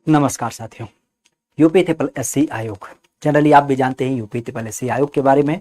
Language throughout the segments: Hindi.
नमस्कार साथियों। यूपी ट्रिपल एससी आयोग, जनरली आप भी जानते हैं यूपी ट्रिपल एससी आयोग के बारे में,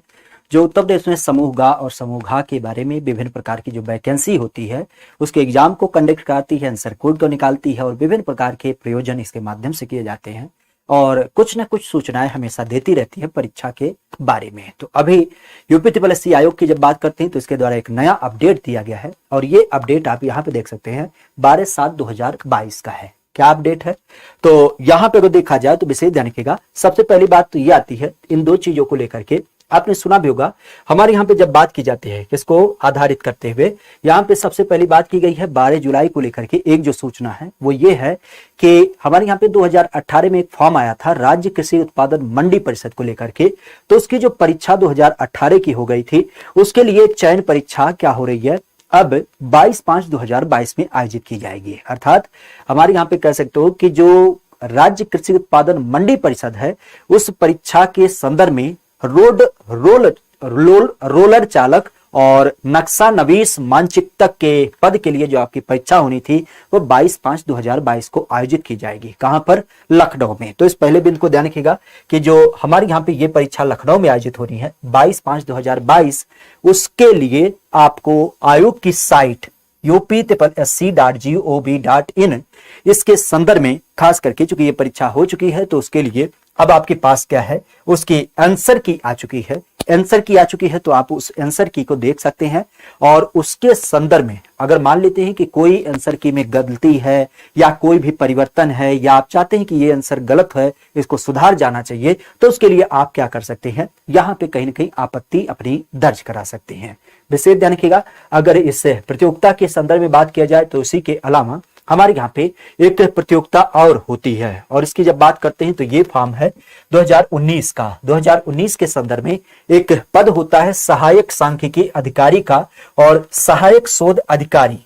जो उत्तर प्रदेश में समूह ग और समूह घ के बारे में विभिन्न प्रकार की जो वैकेंसी होती है उसके एग्जाम को कंडक्ट कराती है, आंसर कोड को निकालती है और विभिन्न प्रकार के प्रयोजन इसके माध्यम से किए जाते हैं और कुछ न कुछ सूचनाएं हमेशा देती रहती है परीक्षा के बारे में। तो अभी यूपी ट्रिपल एससी आयोग की जब बात करते हैं तो इसके द्वारा एक नया अपडेट दिया गया है और ये अपडेट आप यहाँ पे देख सकते हैं 12/7/2022 का है। क्या अपडेट है? तो यहां पे अगर देखा जाए तो विशेष ध्यान रखिएगा। सबसे पहली बात तो ये आती है इन दो चीजों को लेकर के, आपने सुना भी होगा हमारे यहाँ पे जब बात की जाती है किसको आधारित करते हुए, यहाँ पे सबसे पहली बात की गई है 12 जुलाई को लेकर के। एक जो सूचना है वो ये है कि हमारे यहाँ पे 2018 में एक फॉर्म आया था राज्य कृषि उत्पादन मंडी परिषद को लेकर के, तो उसकी जो परीक्षा 2018 की हो गई थी उसके लिए चयन परीक्षा क्या हो रही है, अब 22/5/2022 में आयोजित की जाएगी। अर्थात हमारे यहाँ पे कह सकते हो कि जो राज्य कृषि उत्पादन मंडी परिषद है उस परीक्षा के संदर्भ में रोलर चालक और नक्शा नवीस मानचित्रक के पद के लिए जो आपकी परीक्षा होनी थी वो 22/5/2022 को आयोजित की जाएगी। कहां पर? लखनऊ में। तो इस पहले बिंदु को ध्यान रखिएगा कि जो हमारे यहाँ पे ये परीक्षा लखनऊ में आयोजित हो रही है 22/5/2022, उसके लिए आपको आयोग की साइट uptripplesc.gov.in इसके संदर्भ में खास करके चूंकि ये परीक्षा हो चुकी है तो उसके लिए अब आपके पास क्या है, उसकी आंसर की आ चुकी है। आंसर की आ चुकी है तो आप उस आंसर की को देख सकते हैं और उसके संदर्भ में अगर मान लेते हैं कि कोई आंसर की में गलती है या कोई भी परिवर्तन है या आप चाहते हैं कि ये आंसर गलत है, इसको सुधार जाना चाहिए, तो उसके लिए आप क्या कर सकते हैं, यहां पे कहीं ना कहीं आपत्ति अपनी दर्ज करा सकते हैं। विशेष ध्यान रखिएगा। अगर इस प्रतियोगिता के संदर्भ में बात किया जाए तो इसी के अलावा हमारे यहाँ पे एक प्रतियोगिता और होती है और इसकी जब बात करते हैं तो ये फॉर्म है 2019 का। 2019 के संदर्भ में एक पद होता है सहायक सांख्यिकी अधिकारी का और सहायक शोध अधिकारी,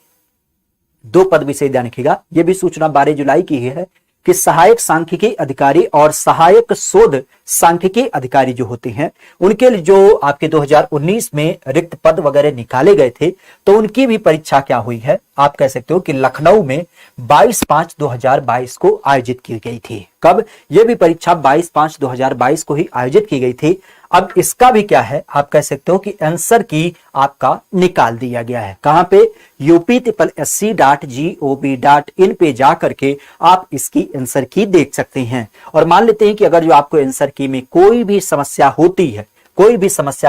दो पद विशेष ध्यान रखिएगा। यह भी सूचना 12 जुलाई की है कि सहायक सांख्यिकी अधिकारी और सहायक शोध सांख्यिकी अधिकारी जो होते हैं उनके जो आपके 2019 में रिक्त पद वगैरह निकाले गए थे तो उनकी भी परीक्षा क्या हुई है, आप कह सकते हो कि लखनऊ में 22/5/2022 को आयोजित की गई थी। कब? यह भी परीक्षा 22/5/2022 को ही आयोजित की गई थी। अब इसका भी क्या है, आप कह सकते हो कि आंसर की आपका निकाल दिया गया है। कहां पे? uptripplesc.gov.in पे जाकर के आप इसकी आंसर की देख सकते हैं और मान लेते हैं कि अगर जो आपको आंसर की में कोई भी समस्या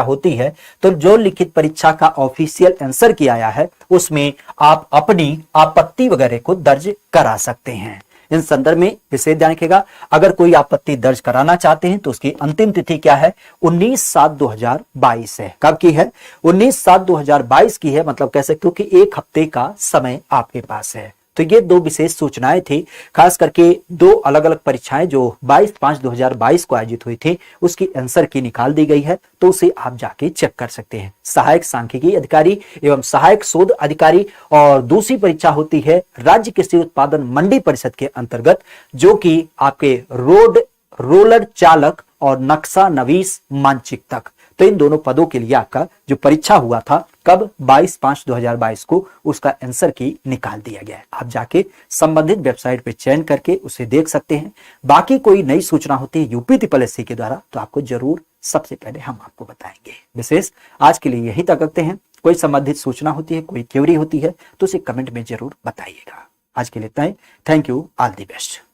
होती है तो जो लिखित परीक्षा का ऑफिशियल आंसर की आया है उसमें आप अपनी आपत्ति वगैरह को दर्ज करा सकते हैं। इन संदर्भ में विशेष ध्यान रखिएगा। अगर कोई आपत्ति दर्ज कराना चाहते हैं तो उसकी अंतिम तिथि क्या है, 19/7/2022 है। कब की है? 19/7/2022 की है। मतलब कह सकते हो कि एक हफ्ते का समय आपके पास है। तो ये दो विशेष सूचनाएं थी, खास करके दो अलग अलग परीक्षाएं जो 22/5/2022 को आयोजित हुई थी उसकी आंसर की निकाल दी गई है, तो उसे आप जाके चेक कर सकते हैं। सहायक सांख्यिकी अधिकारी एवं सहायक शोध अधिकारी और दूसरी परीक्षा होती है राज्य कृषि उत्पादन मंडी परिषद के अंतर्गत, जो कि आपके रोलर चालक और नक्शा नवीस मानचित्रक। तो इन दोनों पदों के लिए आपका जो परीक्षा हुआ था कब? 22/5/2022 को उसका आंसर की निकाल दिया गया है। आप जाके संबंधित वेबसाइट पे चयन करके उसे देख सकते हैं। बाकी कोई नई सूचना होती है यूपी ट्रिपल एससी के द्वारा तो आपको जरूर सबसे पहले हम आपको बताएंगे। विशेष आज के लिए यहीं तक रखते हैं। कोई संबंधित सूचना होती है, कोई क्वेरी होती है तो उसे कमेंट में जरूर बताइएगा। आज के लिए इतना ही। Thank you, all the best.